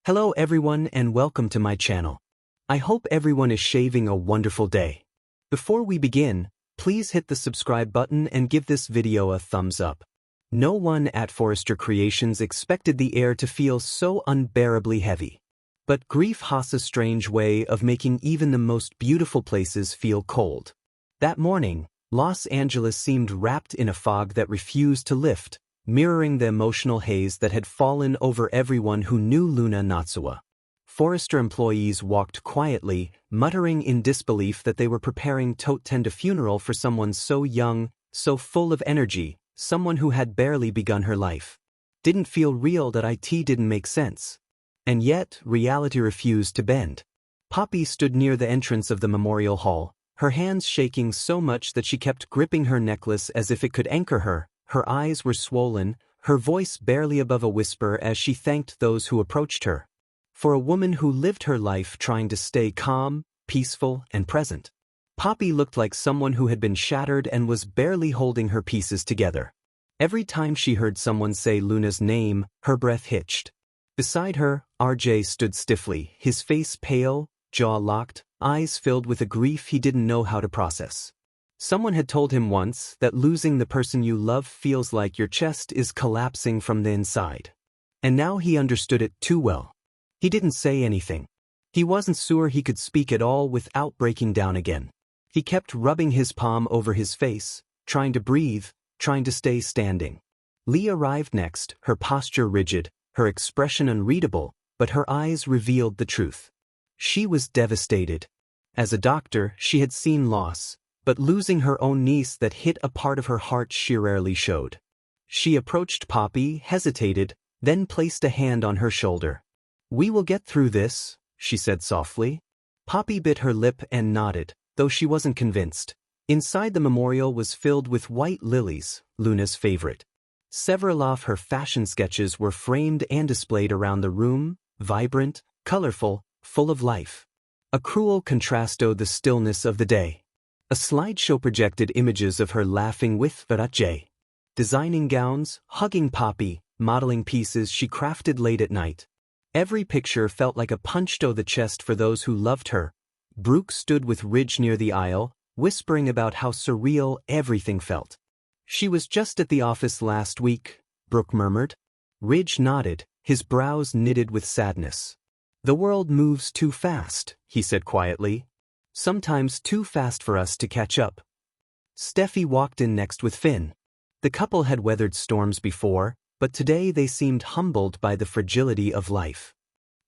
Hello everyone and welcome to my channel. I hope everyone is shaving a wonderful day. Before we begin, please hit the subscribe button and give this video a thumbs up. No one at Forrester Creations expected the air to feel so unbearably heavy. But grief has a strange way of making even the most beautiful places feel cold. That morning, Los Angeles seemed wrapped in a fog that refused to lift, mirroring the emotional haze that had fallen over everyone who knew Luna Natsuwa. Forrester employees walked quietly, muttering in disbelief that they were preparing to attend a funeral for someone so young, so full of energy, someone who had barely begun her life. Didn't feel real that it didn't make sense. And yet, reality refused to bend. Poppy stood near the entrance of the memorial hall, her hands shaking so much that she kept gripping her necklace as if it could anchor her. Her eyes were swollen, her voice barely above a whisper as she thanked those who approached her. For a woman who lived her life trying to stay calm, peaceful, and present. Poppy looked like someone who had been shattered and was barely holding her pieces together. Every time she heard someone say Luna's name, her breath hitched. Beside her, RJ stood stiffly, his face pale, jaw locked, eyes filled with a grief he didn't know how to process. Someone had told him once that losing the person you love feels like your chest is collapsing from the inside. And now he understood it too well. He didn't say anything. He wasn't sure he could speak at all without breaking down again. He kept rubbing his palm over his face, trying to breathe, trying to stay standing. Lee arrived next, her posture rigid, her expression unreadable, but her eyes revealed the truth. She was devastated. As a doctor, she had seen loss. But losing her own niece that hit a part of her heart she rarely showed. She approached Poppy, hesitated, then placed a hand on her shoulder. "We will get through this," she said softly. Poppy bit her lip and nodded, though she wasn't convinced. Inside the memorial was filled with white lilies, Luna's favorite. Several of her fashion sketches were framed and displayed around the room, vibrant, colorful, full of life. A cruel contrast to the stillness of the day. A slideshow projected images of her laughing with Varache, designing gowns, hugging Poppy, modeling pieces she crafted late at night. Every picture felt like a punch to the chest for those who loved her. Brooke stood with Ridge near the aisle, whispering about how surreal everything felt. "She was just at the office last week," Brooke murmured. Ridge nodded, his brows knitted with sadness. "The world moves too fast," he said quietly. "Sometimes too fast for us to catch up." Steffi walked in next with Finn. The couple had weathered storms before, but today they seemed humbled by the fragility of life.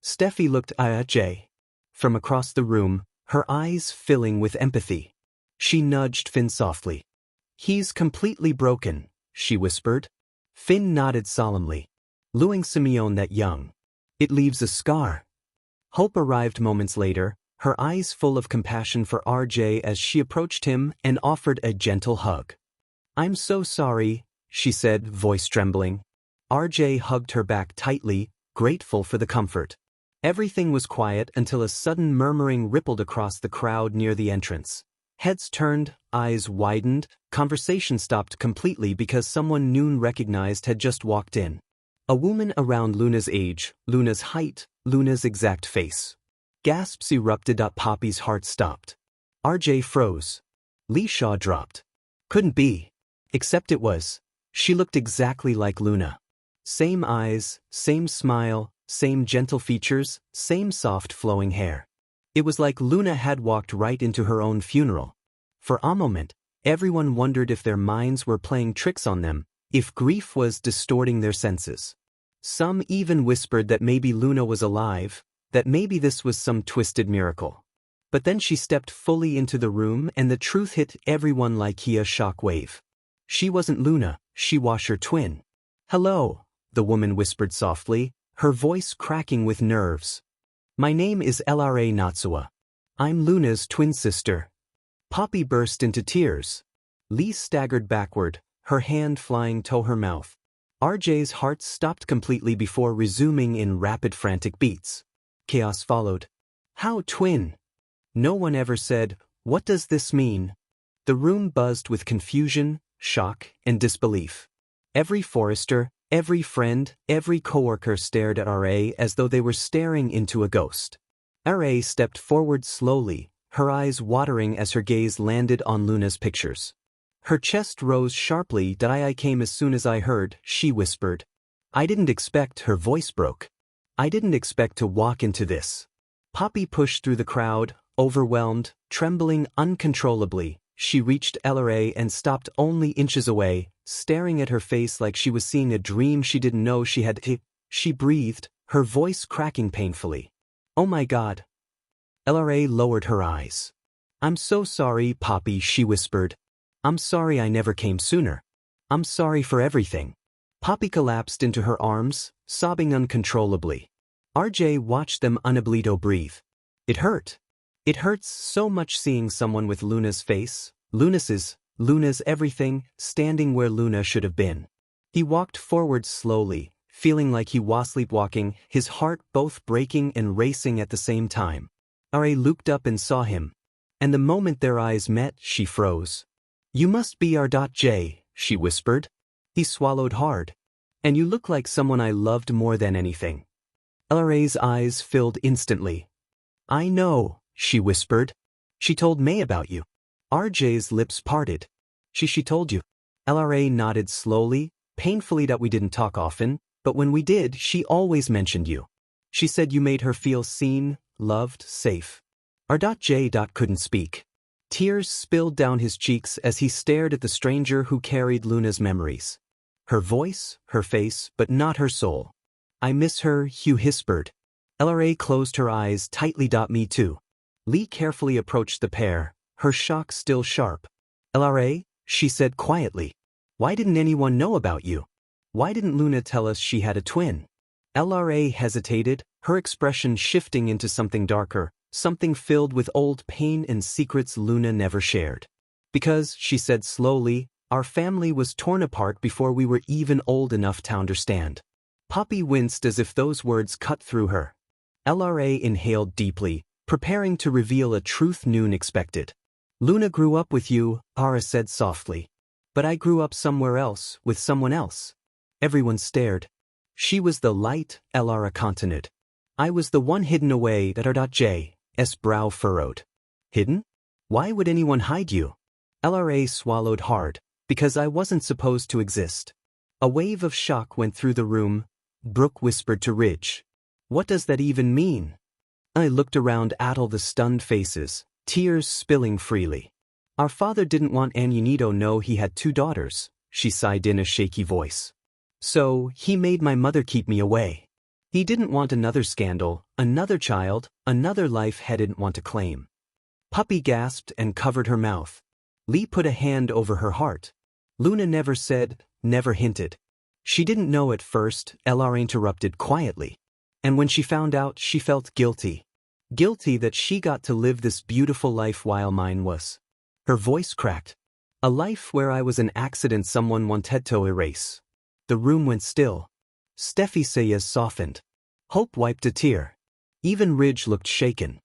Steffi looked at Jay from across the room, her eyes filling with empathy. She nudged Finn softly. "He's completely broken," she whispered. Finn nodded solemnly. "Losing Simeon that young. It leaves a scar." Hope arrived moments later, her eyes full of compassion for RJ as she approached him and offered a gentle hug. "I'm so sorry," she said, voice trembling. RJ hugged her back tightly, grateful for the comfort. Everything was quiet until a sudden murmuring rippled across the crowd near the entrance. Heads turned, eyes widened, conversation stopped completely because someone Noon recognized had just walked in. A woman around Luna's age, Luna's height, Luna's exact face. Gasps erupted up. Poppy's heart stopped. RJ froze. Lee's jaw dropped. Couldn't be. Except it was. She looked exactly like Luna. Same eyes, same smile, same gentle features, same soft flowing hair. It was like Luna had walked right into her own funeral. For a moment, everyone wondered if their minds were playing tricks on them, if grief was distorting their senses. Some even whispered that maybe Luna was alive, that maybe this was some twisted miracle. But then she stepped fully into the room and the truth hit everyone like a shock wave. She wasn't Luna, she was her twin. "Hello," the woman whispered softly, her voice cracking with nerves. "My name is Lra Natsuwa. I'm Luna's twin sister." Poppy burst into tears. Lee staggered backward, her hand flying to her mouth. RJ's heart stopped completely before resuming in rapid frantic beats. Chaos followed. "How twin?" No one ever said, "What does this mean?" The room buzzed with confusion, shock, and disbelief. Every Forrester, Every friend, every coworker stared at RA as though they were staring into a ghost. RA stepped forward slowly, her eyes watering as her gaze landed on Luna's pictures. Her chest rose sharply. "I came as soon as I heard," she whispered. "I didn't expect," her voice broke. "I didn't expect to walk into this." Poppy pushed through the crowd, overwhelmed, trembling uncontrollably. She reached LRA and stopped only inches away, staring at her face like she was seeing a dream she didn't know she had. She breathed, her voice cracking painfully. "Oh my God." LRA lowered her eyes. "I'm so sorry, Poppy," she whispered. "I'm sorry I never came sooner. I'm sorry for everything." Poppy collapsed into her arms, sobbing uncontrollably. RJ watched them unable breathe. It hurt. It hurts so much seeing someone with Luna's face, Luna's everything, standing where Luna should have been. He walked forward slowly, feeling like he was sleepwalking, his heart both breaking and racing at the same time. RA looked up and saw him. And the moment their eyes met, she froze. "You must be R.J., she whispered. He swallowed hard. "And you look like someone I loved more than anything." LRA's eyes filled instantly. "I know," she whispered. "She told May about you." RJ's lips parted. She told you." LRA nodded slowly, painfully. "That we didn't talk often, but when we did, she always mentioned you. She said you made her feel seen, loved, safe." R.J. couldn't speak. Tears spilled down his cheeks as he stared at the stranger who carried Luna's memories. Her voice, her face, but not her soul. "I miss her," Hugh whispered. LRA closed her eyes tightly. "Me too." Lee carefully approached the pair, her shock still sharp. "LRA," she said quietly. "Why didn't anyone know about you? Why didn't Luna tell us she had a twin?" LRA hesitated, her expression shifting into something darker, something filled with old pain and secrets Luna never shared. "Because," she said slowly, "our family was torn apart before we were even old enough to understand." Poppy winced as if those words cut through her. LRA inhaled deeply, preparing to reveal a truth Noon expected. "Luna grew up with you," Ara said softly. "But I grew up somewhere else, with someone else." Everyone stared. "She was the light," LRA continued. "I was the one hidden away." That R.J.'s brow furrowed. "Hidden? Why would anyone hide you?" LRA swallowed hard. "Because I wasn't supposed to exist." A wave of shock went through the room. Brooke whispered to Ridge. "What does that even mean?" I looked around at all the stunned faces, tears spilling freely. "Our father didn't want Anunito know he had 2 daughters, she sighed in a shaky voice. "So, he made my mother keep me away. He didn't want another scandal, another child, another life he didn't want to claim." Puppy gasped and covered her mouth. Lee put a hand over her heart. "Luna never said, never hinted. She didn't know at first," LR interrupted quietly. "And when she found out, she felt guilty. Guilty that she got to live this beautiful life while mine was." Her voice cracked. "A life where I was an accident someone wanted to erase." The room went still. Steffi's eyes softened. Hope wiped a tear. Even Ridge looked shaken.